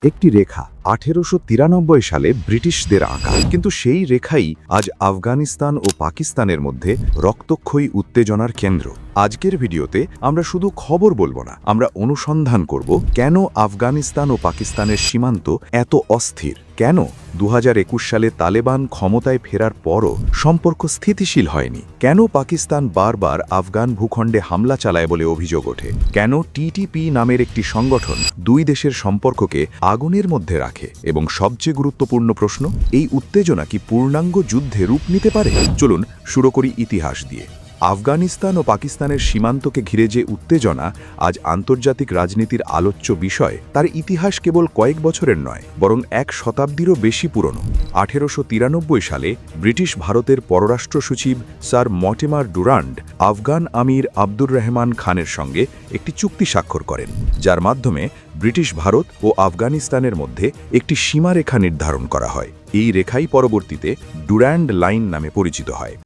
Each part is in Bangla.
একটি রেখা 1893 সালে ব্রিটিশদের আঁকা, কিন্তু সেই রেখাই আজ আফগানিস্তান ও পাকিস্তানের মধ্যে রক্তক্ষয়ী উত্তেজনার কেন্দ্র। আজকের ভিডিওতে আমরা শুধু খবর বলবো না, আমরা অনুসন্ধান করব কেন আফগানিস্তান ও পাকিস্তানের সীমান্ত এত অস্থির, কেন 2021 সালে তালেবান ক্ষমতায় ফেরার পরও সম্পর্ক স্থিতিশীল হয়নি, কেন পাকিস্তান বারবার আফগান ভূখণ্ডে হামলা চালায় বলে অভিযোগ ওঠে, কেন টিটিপি নামের একটি সংগঠন দুই দেশের সম্পর্ককে আগুনের মধ্যে রাখে, এবং সবচেয়ে গুরুত্বপূর্ণ প্রশ্ন, এই উত্তেজনা কি পূর্ণাঙ্গ যুদ্ধে রূপ নিতে পারে। চলুন শুরু করি ইতিহাস দিয়ে। আফগানিস্তান ও পাকিস্তানের সীমান্তকে ঘিরে যে উত্তেজনা আজ আন্তর্জাতিক রাজনীতির আলোচ্য বিষয়, তার ইতিহাস কেবল কয়েক বছরের নয়, বরং এক শতাব্দীরও বেশি পুরনো। 1893 সালে ব্রিটিশ ভারতের পররাষ্ট্র সচিব স্যার মর্টিমার ডুরান্ড আফগান আমির আব্দুর রহমান খানের সঙ্গে একটি চুক্তি স্বাক্ষর করেন, যার মাধ্যমে ব্রিটিশ ভারত ও আফগানিস্তানের মধ্যে একটি সীমারেখা নির্ধারণ করা হয়। এই রেখাই পরবর্তীতে ডুরান্ড লাইন নামে পরিচিত হয়।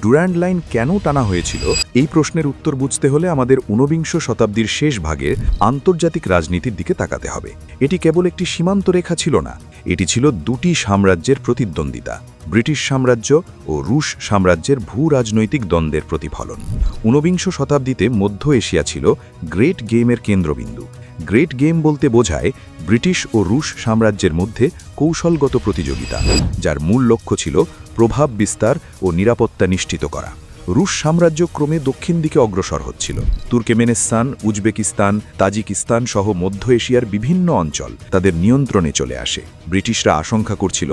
ডুরান্ড লাইন কেন টানা হয়েছিল, এই প্রশ্নের উত্তর বুঝতে হলে আমাদের ঊনবিংশ শতাব্দীর শেষ ভাগের আন্তর্জাতিক রাজনীতির দিকে তাকাতে হবে। এটি কেবল একটি সীমান্ত রেখা ছিল না, এটি ছিল দুটি সাম্রাজ্যের প্রতিদ্বন্দ্বিতা, ব্রিটিশ সাম্রাজ্য ও রুশ সাম্রাজ্যের ভূ রাজনৈতিক দ্বন্দ্বের প্রতিফলন। ঊনবিংশ শতাব্দীতে মধ্য এশিয়া ছিল গ্রেট গেমের কেন্দ্রবিন্দু। গ্রেট গেম বলতে বোঝায় ব্রিটিশ ও রুশ সাম্রাজ্যের মধ্যে কৌশলগত প্রতিযোগিতা, যার মূল লক্ষ্য ছিল প্রভাব বিস্তার ও নিরাপত্তা নিশ্চিত করা। রুশ সাম্রাজ্য ক্রমে দক্ষিণ দিকে অগ্রসর হচ্ছিল। তুর্কমেনিস্তান, উজবেকিস্তান, তাজিকিস্তান সহ মধ্য এশিয়ার বিভিন্ন অঞ্চল তাদের নিয়ন্ত্রণে চলে আসে। ব্রিটিশরা আশঙ্কা করছিল,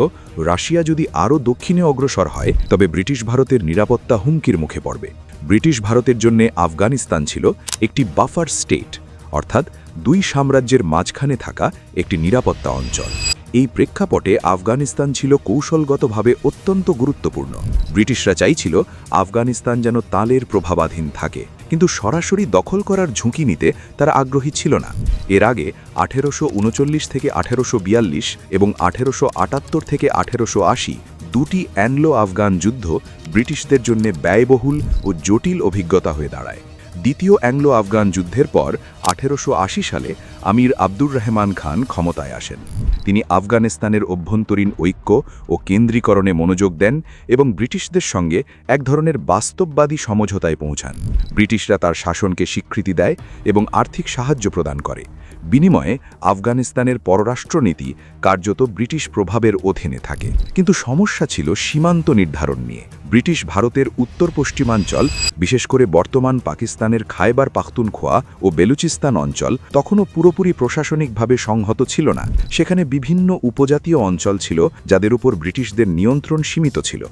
রাশিয়া যদি আরও দক্ষিণে অগ্রসর হয় তবে ব্রিটিশ ভারতের নিরাপত্তা হুমকির মুখে পড়বে। ব্রিটিশ ভারতের জন্য আফগানিস্তান ছিল একটি বাফার স্টেট, অর্থাৎ দুই সাম্রাজ্যের মাঝখানে থাকা একটি নিরাপত্তা অঞ্চল। এই প্রেক্ষাপটে আফগানিস্তান ছিল কৌশলগতভাবে অত্যন্ত গুরুত্বপূর্ণ। ব্রিটিশরা চাইছিল আফগানিস্তান যেন তালের প্রভাবাধীন থাকে, কিন্তু সরাসরি দখল করার ঝুঁকি নিতে তারা আগ্রহী ছিল না। এর আগে 1839 থেকে 1842 এবং 1878 থেকে 1880 দুটি অ্যাংলো আফগান যুদ্ধ ব্রিটিশদের জন্য ব্যয়বহুল ও জটিল অভিজ্ঞতা হয়ে দাঁড়ায়। দ্বিতীয় অ্যাংলো আফগান যুদ্ধের পর 1880 সালে আমির আব্দুর রহমান খান ক্ষমতায় আসেন। তিনি আফগানিস্তানের অভ্যন্তরীণ ঐক্য ও কেন্দ্রীকরণে মনোযোগ দেন এবং ব্রিটিশদের সঙ্গে এক ধরনের বাস্তববাদী সমঝোতায় পৌঁছান। ব্রিটিশরা তার শাসনকে স্বীকৃতি দেয় এবং আর্থিক সাহায্য প্রদান করে। বিনিময়ে আফগানিস্তানের পররাষ্ট্রনীতি কার্যত ব্রিটিশ প্রভাবের অধীনে থাকে। কিন্তু সমস্যা ছিল সীমান্ত নির্ধারণ নিয়ে। ব্রিটিশ ভারতের উত্তর পশ্চিমাঞ্চল, বিশেষ করে বর্তমান পাকিস্তানের খায়বার পাখতুনখোয়া ও বেলুচিস্তান অঞ্চল তখনও পুরোপুরি প্রশাসনিকভাবে সংহত ছিল না। সেখানে বিভিন্ন উপজাতীয় অঞ্চল ছিল যাদের উপর ব্রিটিশদের নিয়ন্ত্রণ সীমিত ছিল।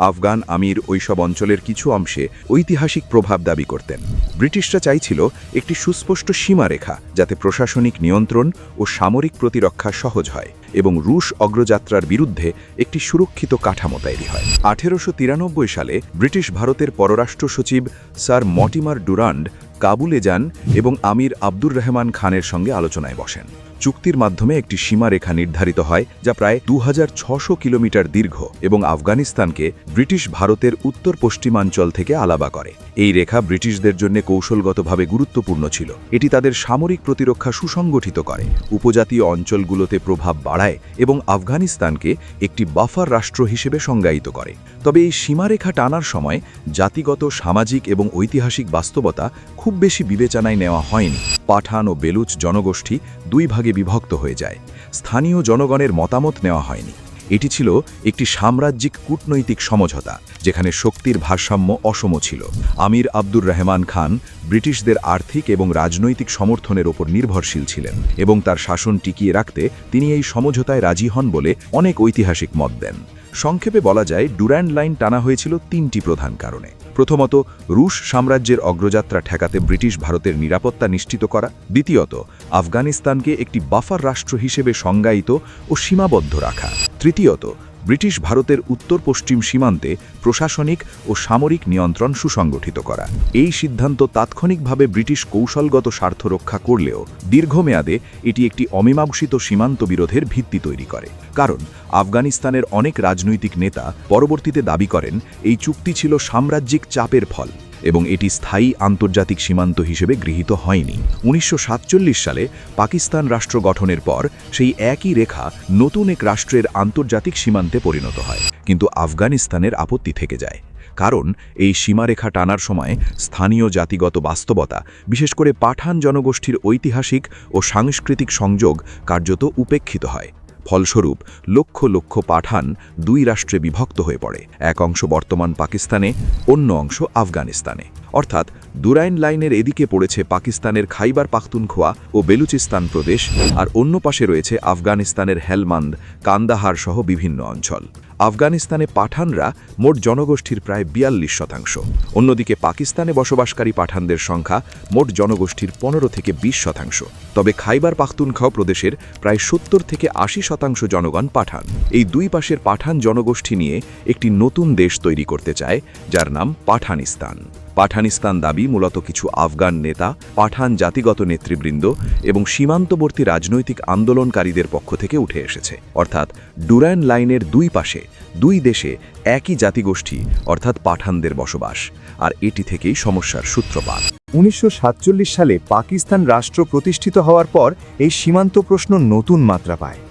আফগান আমির ওইসব অঞ্চলের কিছু অংশে ঐতিহাসিক প্রভাব দাবি করতেন। ব্রিটিশরা চাইছিল একটি সুস্পষ্ট সীমারেখা, যাতে প্রশাসনিক নিয়ন্ত্রণ ও সামরিক প্রতিরক্ষা সহজ হয় এবং রুশ অগ্রযাত্রার বিরুদ্ধে একটি সুরক্ষিত কাঠামো তৈরি হয়। 1893 সালে ব্রিটিশ ভারতের পররাষ্ট্র সচিব স্যার মর্টিমার ডুরান্ড কাবুলে যান এবং আমির আব্দুর রহমান খানের সঙ্গে আলোচনায় বসেন। চুক্তির মাধ্যমে একটি সীমারেখা নির্ধারিত হয়, যা প্রায় 2600 কিলোমিটার দীর্ঘ এবং আফগানিস্তানকে ব্রিটিশ ভারতের উত্তর পশ্চিমাঞ্চল থেকে আলাদা করে। এই রেখা ব্রিটিশদের জন্য কৌশলগতভাবে গুরুত্বপূর্ণ ছিল। এটি তাদের সামরিক প্রতিরক্ষা সুসংগঠিত করে, উপজাতীয় অঞ্চলগুলোতে প্রভাব বাড়ায় এবং আফগানিস্তানকে একটি বাফার রাষ্ট্র হিসেবে সংজ্ঞায়িত করে। তবে এই সীমারেখা টানার সময় জাতিগত, সামাজিক এবং ঐতিহাসিক বাস্তবতা খুব বেশি বিবেচনায় নেওয়া হয়নি। পাঠান ও বেলুচ জনগোষ্ঠী দুই ভাগে বিভক্ত হয়ে যায়। স্থানীয় জনগণের মতামত নেওয়া হয়নি। এটি ছিল একটি সাম্রাজ্যিক কূটনৈতিক সমঝোতা, যেখানে শক্তির ভারসাম্য অসম ছিল। আমির আব্দুর রহমান খান ব্রিটিশদের আর্থিক এবং রাজনৈতিক সমর্থনের ওপর নির্ভরশীল ছিলেন এবং তার শাসন টিকিয়ে রাখতে তিনি এই সমঝোতায় রাজি হন বলে অনেক ঐতিহাসিক মত দেন। সংক্ষেপে বলা যায়, ডুরান্ড লাইন টানা হয়েছিল তিনটি প্রধান কারণে। প্রথমত, রুশ সাম্রাজ্যের অগ্রযাত্রা ঠেকাতে ব্রিটিশ ভারতের নিরাপত্তা নিশ্চিত করা। দ্বিতীয়ত, আফগানিস্তানকে একটি বাফার রাষ্ট্র হিসেবে সংজ্ঞায়িত ও সীমাবদ্ধ রাখা। তৃতীয়ত, ব্রিটিশ ভারতের উত্তর পশ্চিম সীমান্তে প্রশাসনিক ও সামরিক নিয়ন্ত্রণ সুসংগঠিত করা। এই সিদ্ধান্ত তাৎক্ষণিকভাবে ব্রিটিশ কৌশলগত স্বার্থ রক্ষা করলেও দীর্ঘমেয়াদে এটি একটি অমীমাংসিত সীমান্ত বিরোধের ভিত্তি তৈরি করে। কারণ আফগানিস্তানের অনেক রাজনৈতিক নেতা পরবর্তীতে দাবি করেন এই চুক্তি ছিল সাম্রাজ্যিক চাপের ফল এবং এটি স্থায়ী আন্তর্জাতিক সীমান্ত হিসেবে গৃহীত হয়নি। 1947 সালে পাকিস্তান রাষ্ট্র গঠনের পর সেই একই রেখা নতুন এক রাষ্ট্রের আন্তর্জাতিক সীমান্তে পরিণত হয়, কিন্তু আফগানিস্তানের আপত্তি থেকে যায়। কারণ এই সীমারেখা টানার সময় স্থানীয় জাতিগত বাস্তবতা, বিশেষ করে পাঠান জনগোষ্ঠীর ঐতিহাসিক ও সাংস্কৃতিক সংযোগ কার্যত উপেক্ষিত হয়। ফলস্বরূপ লক্ষ লক্ষ পাঠান দুই রাষ্ট্রে বিভক্ত হয়ে পড়ে, এক অংশ বর্তমান পাকিস্তানে, অন্য অংশ আফগানিস্তানে। অর্থাৎ দুরাইন লাইনের এদিকে পড়েছে পাকিস্তানের খাইবার পাখতুনখোয়া ও বেলুচিস্তান প্রদেশ, আর অন্য পাশে রয়েছে আফগানিস্তানের হেলমান্দ, কান্দাহার সহ বিভিন্ন অঞ্চল। আফগানিস্তানে পাঠানরা মোট জনগোষ্ঠীর প্রায় 42%। অন্যদিকে পাকিস্তানে বসবাসকারী পাঠানদের সংখ্যা মোট জনগোষ্ঠীর 15 থেকে 20%। তবে খাইবার পাখতুনখোয়া প্রদেশের প্রায় 70 থেকে 80% জনগণ পাঠান। এই দুই পাশের পাঠান জনগোষ্ঠী নিয়ে একটি নতুন দেশ তৈরি করতে চায়, যার নাম পাঠানিস্তান। পাঠানিস্তান দাবি মূলত কিছু আফগান নেতা, পাঠান জাতিগত নেতৃবৃন্দ এবং সীমান্তবর্তী রাজনৈতিক আন্দোলনকারীদের পক্ষ থেকে উঠে এসেছে। অর্থাৎ ডুরাইন লাইনের দুই পাশে দুই দেশে একই জাতিগোষ্ঠী অর্থাৎ পাঠানদের বসবাস, আর এটি থেকেই সমস্যার সূত্রপাত। 1947 সালে পাকিস্তান রাষ্ট্র প্রতিষ্ঠিত হওয়ার পর এই সীমান্ত প্রশ্ন নতুন মাত্রা পায়।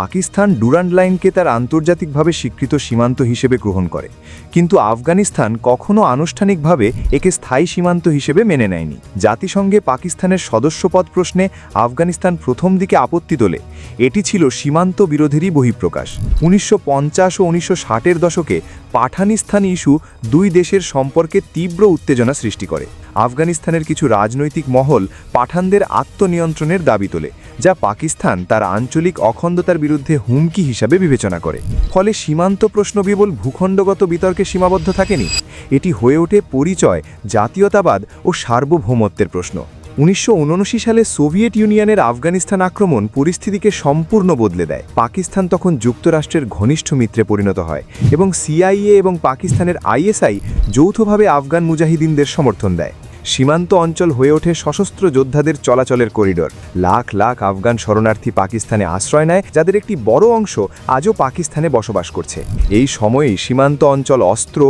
পাকিস্তান ডুরান্ড লাইনকে তার আন্তর্জাতিকভাবে স্বীকৃত সীমান্ত হিসেবে গ্রহণ করে, কিন্তু আফগানিস্তান কখনো আনুষ্ঠানিকভাবে একে স্থায়ী সীমান্ত হিসেবে মেনে নেয়নি। জাতিসংঘে পাকিস্তানের সদস্যপদ প্রশ্নে আফগানিস্তান প্রথম দিকে আপত্তি তোলে। এটি ছিল সীমান্ত বিরোধেরই বহিঃপ্রকাশ। 1950 ও 1960-এর দশকে পাঠানিস্তান ইস্যু দুই দেশের সম্পর্কে তীব্র উত্তেজনা সৃষ্টি করে। আফগানিস্তানের কিছু রাজনৈতিক মহল পাঠানদের আত্মনিয়ন্ত্রণের দাবি তোলে, যা পাকিস্তান তার আঞ্চলিক অখণ্ডতার বিরুদ্ধে হুমকি হিসাবে বিবেচনা করে। ফলে সীমান্ত প্রশ্ন কেবল ভূখণ্ডগত বিতর্কে সীমাবদ্ধ থাকেনি, এটি হয়ে ওঠে পরিচয়, জাতীয়তাবাদ ও সার্বভৌমত্বের প্রশ্ন। 1979 সালে সোভিয়েত ইউনিয়নের আফগানিস্তান আক্রমণ পরিস্থিতিকে সম্পূর্ণ বদলে দেয়। পাকিস্তান তখন যুক্তরাষ্ট্রের ঘনিষ্ঠ মিত্রে পরিণত হয় এবং সিআইএ এবং পাকিস্তানের আইএসআই যৌথভাবে আফগান মুজাহিদিনদের সমর্থন দেয়। সীমান্ত অঞ্চল হয়ে ওঠে সশস্ত্র যোদ্ধাদের চলাচলের করিডোর। লাখ লাখ আফগান শরণার্থী পাকিস্তানে আশ্রয় নেয়, যাদের একটি বড় অংশ আজও পাকিস্তানে বসবাস করছে। এই সময়েই সীমান্ত অঞ্চল অস্ত্র,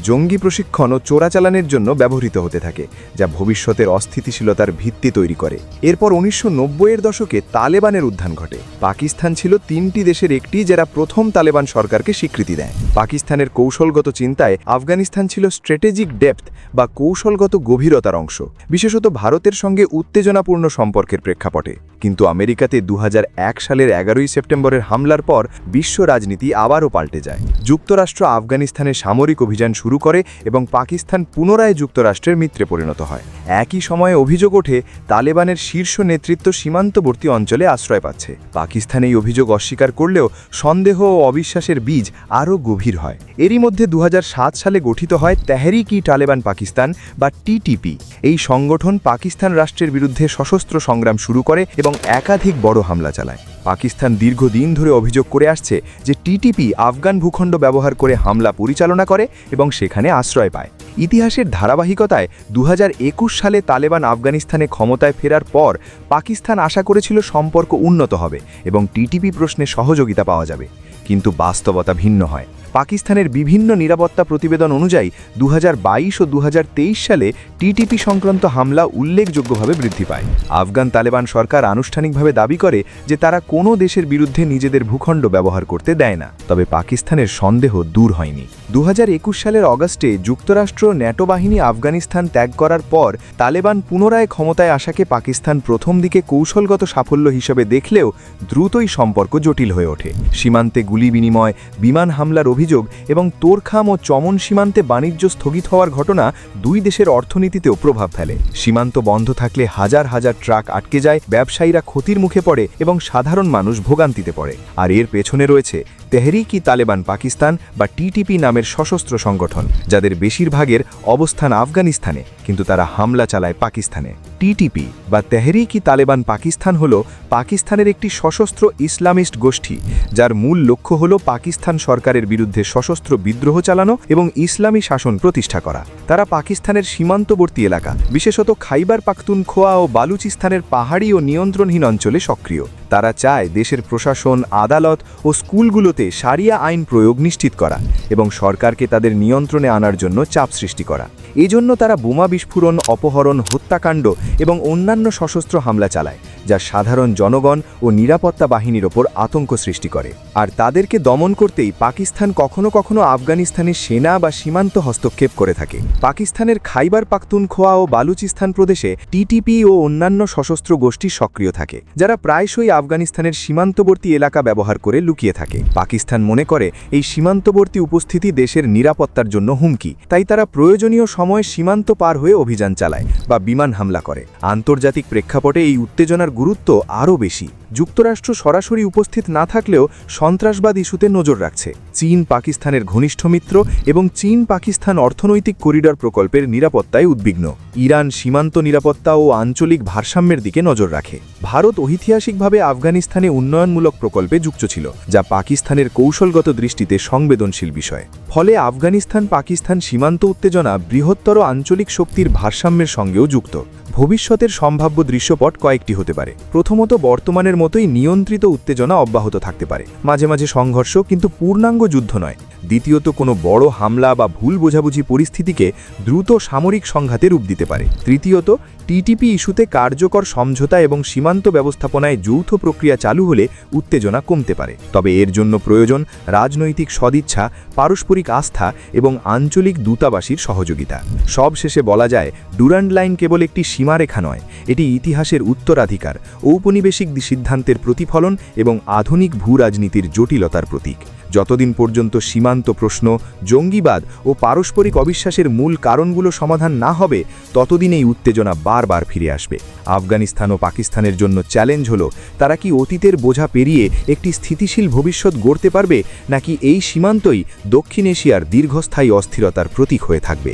জঙ্গি প্রশিক্ষণ ও চোরাচালানের জন্য ব্যবহৃত হতে থাকে, যা ভবিষ্যতের অস্থিতিশীলতার ভিত্তি তৈরি করে। এরপর 1990-এর দশকে তালেবানের উত্থান ঘটে। পাকিস্তান ছিল 3টি দেশের একটি যারা প্রথম তালেবান সরকারকে স্বীকৃতি দেয়। পাকিস্তানের কৌশলগত চিন্তায় আফগানিস্তান ছিল স্ট্র্যাটেজিক ডেপথ বা কৌশলগত গভীরতা অংশ, বিশেষত ভারতের সঙ্গে উত্তেজনাপূর্ণ সম্পর্কের প্রেক্ষাপটে। কিন্তু আমেরিকাতে 2001 সালের 11ই সেপ্টেম্বরের হামলার পর বিশ্ব রাজনীতি আবারও পাল্টে যায়। যুক্তরাষ্ট্র আফগানিস্তানে সামরিক অভিযান শুরু করে এবং পাকিস্তান পুনরায় যুক্তরাষ্ট্রের মিত্রে পরিণত হয়। একই সময়ে অভিযোগ ওঠে তালেবানের শীর্ষ নেতৃত্ব সীমান্তবর্তী অঞ্চলে আশ্রয় পাচ্ছে। পাকিস্তান এই অভিযোগ অস্বীকার করলেও সন্দেহ ও অবিশ্বাসের বীজ আরও গভীর হয়। এরই মধ্যে 2007 সালে গঠিত হয় তেহরিক-ই-তালেবান পাকিস্তান বা টিটিপি। এই সংগঠন পাকিস্তান রাষ্ট্রের বিরুদ্ধে সশস্ত্র সংগ্রাম শুরু করে এবং একাধিক বড় হামলা চালায়। পাকিস্তান দীর্ঘদিন ধরে অভিযোগ করে আসছে যে টিটিপি আফগান ভূখণ্ড ব্যবহার করে হামলা পরিচালনা করে এবং সেখানে আশ্রয় পায়। ইতিহাসের ধারাবাহিকতায় 2021 সালে তালেবান আফগানিস্তানে ক্ষমতায় ফেরার পর পাকিস্তান আশা করেছিল সম্পর্ক উন্নত হবে এবং টিটিপি প্রশ্নে সহযোগিতা পাওয়া যাবে, কিন্তু বাস্তবতা ভিন্ন হয়। পাকিস্তানের বিভিন্ন নিরাপত্তা প্রতিবেদন অনুযায়ী 2022 ও 2023 সালে টিটিপি সংক্রান্ত হামলা উল্লেখযোগ্যভাবে বৃদ্ধি পায়। আফগান তালেবান সরকার আনুষ্ঠানিকভাবে দাবি করে যে তারা কোনো দেশের বিরুদ্ধে নিজেদের ভূখণ্ড ব্যবহার করতে দেয় না, তবে পাকিস্তানের সন্দেহ দূর হয়নি। 2021 সালের অগাস্টে যুক্তরাষ্ট্র ন্যাটো বাহিনী আফগানিস্তান ত্যাগ করার পর তালেবান পুনরায় ক্ষমতায় আসাকে পাকিস্তান প্রথম দিকে কৌশলগত সাফল্য হিসেবে দেখলেও দ্রুতই সম্পর্ক জটিল হয়ে ওঠে। সীমান্তে গুলি বিনিময়, বিমান হামলার অভিযোগ এবং তোরখাম ও চমন সীমান্তে বাণিজ্য স্থগিত হওয়ার ঘটনা দুই দেশের অর্থনীতিতেও প্রভাব ফেলে। সীমান্ত বন্ধ থাকলে হাজার হাজার ট্রাক আটকে যায়, ব্যবসায়ীরা ক্ষতির মুখে পড়ে এবং সাধারণ মানুষ ভোগান্তিতে পড়ে। আর এর পেছনে রয়েছে তেহরিক-ই-তালেবান পাকিস্তান বা টিটিপি নামের সশস্ত্র সংগঠন, যাদের বেশিরভাগের অবস্থান আফগানিস্তানে, কিন্তু তারা হামলা চালায় পাকিস্তানে। টিটিপি বা তেহরিক ই তালেবান পাকিস্তান হল পাকিস্তানের একটি সশস্ত্র ইসলামিস্ট গোষ্ঠী যার মূল লক্ষ্য হল পাকিস্তান সরকারের বিরুদ্ধে সশস্ত্র বিদ্রোহ চালানো এবং ইসলামী শাসন প্রতিষ্ঠা করা। তারা পাকিস্তানের সীমান্তবর্তী এলাকা বিশেষত খাইবার পাখতুনখোয়া ও বালুচিস্তানের পাহাড়ি ও নিয়ন্ত্রণহীন অঞ্চলে সক্রিয়। তারা চায় দেশের প্রশাসন, আদালত ও স্কুলগুলোতে শারিয়া আইন প্রয়োগ নিশ্চিত করা এবং সরকারকে তাদের নিয়ন্ত্রণে আনার জন্য চাপ সৃষ্টি করা। এজন্য তারা বোমা বিস্ফোরণ, অপহরণ, হত্যাকাণ্ড এবং অন্যান্য সশস্ত্র হামলা চালায় যা সাধারণ জনগণ ও নিরাপত্তা বাহিনীর ওপর আতঙ্ক সৃষ্টি করে। আর তাদেরকে দমন করতেই পাকিস্তান কখনো কখনো আফগানিস্তানের সেনা বা সীমান্ত হস্তক্ষেপ করে থাকে। পাকিস্তানের খাইবার পাখতুনখোয়া ও বালুচিস্তান প্রদেশে টিটিপি ও অন্যান্য সশস্ত্র গোষ্ঠী সক্রিয় থাকে যারা প্রায়শই আফগানিস্তানের সীমান্তবর্তী এলাকা ব্যবহার করে লুকিয়ে থাকে। পাকিস্তান মনে করে এই সীমান্তবর্তী উপস্থিতি দেশের নিরাপত্তার জন্য হুমকি, তাই তারা প্রয়োজনীয় সময়ে সীমান্ত পার হয়ে অভিযান চালায় বা বিমান হামলা করে। আন্তর্জাতিক প্রেক্ষাপটে এই উত্তেজনার গুরুত্ব আরও বেশি। যুক্তরাষ্ট্র সরাসরি উপস্থিত না থাকলেও সন্ত্রাসবাদ ইস্যুতে নজর রাখছে। চীন পাকিস্তানের ঘনিষ্ঠ মিত্র এবং চীন পাকিস্তান অর্থনৈতিক করিডর প্রকল্পের নিরাপত্তায় উদ্বিগ্ন। ইরান সীমান্ত নিরাপত্তা ও আঞ্চলিক ভারসাম্যের দিকে নজর রাখে। ভারত ঐতিহাসিকভাবে আফগানিস্তানে উন্নয়নমূলক প্রকল্পে যুক্ত ছিল, যা পাকিস্তানের কৌশলগত দৃষ্টিতে সংবেদনশীল বিষয়। ফলে আফগানিস্তান পাকিস্তান সীমান্ত উত্তেজনা বৃহত্তর আঞ্চলিক শক্তির ভারসাম্যের সঙ্গেও যুক্ত। ভবিষ্যতের সম্ভাব্য দৃশ্যপট কয়েকটি হতে পারে। প্রথমত, বর্তমানের মতোই নিয়ন্ত্রিত উত্তেজনা অব্যাহত থাকতে পারে, মাঝে মাঝে সংঘর্ষ, কিন্তু পূর্ণাঙ্গ যুদ্ধ নয়। দ্বিতীয়ত, কোনো বড় হামলা বা ভুল বোঝাবুঝি পরিস্থিতিকে দ্রুত সামরিক সংঘাতে রূপ দিতে পারে। তৃতীয়ত, টিটিপি ইস্যুতে কার্যকর সমঝোতা এবং সীমান্ত ব্যবস্থাপনায় যৌথ প্রক্রিয়া চালু হলে উত্তেজনা কমতে পারে। তবে এর জন্য প্রয়োজন রাজনৈতিক সদিচ্ছা, পারস্পরিক আস্থা এবং আঞ্চলিক দূতাবাসীর সহযোগিতা। সবশেষে বলা যায়, ডুরান্ড লাইন কেবল একটি সীমারেখা নয়, এটি ইতিহাসের উত্তরাধিকার, ঔপনিবেশিক সিদ্ধান্তের প্রতিফলন এবং আধুনিক ভূরাজনীতির জটিলতার প্রতীক। যতদিন পর্যন্ত সীমান্ত প্রশ্ন, জঙ্গিবাদ ও পারস্পরিক অবিশ্বাসের মূল কারণগুলো সমাধান না হবে, ততদিন এই উত্তেজনা বারবার ফিরে আসবে। আফগানিস্তান ও পাকিস্তানের জন্য চ্যালেঞ্জ হলো, তারা কি অতীতের বোঝা পেরিয়ে একটি স্থিতিশীল ভবিষ্যৎ গড়তে পারবে, নাকি এই সীমান্তই দক্ষিণ এশিয়ার দীর্ঘস্থায়ী অস্থিরতার প্রতীক হয়ে থাকবে।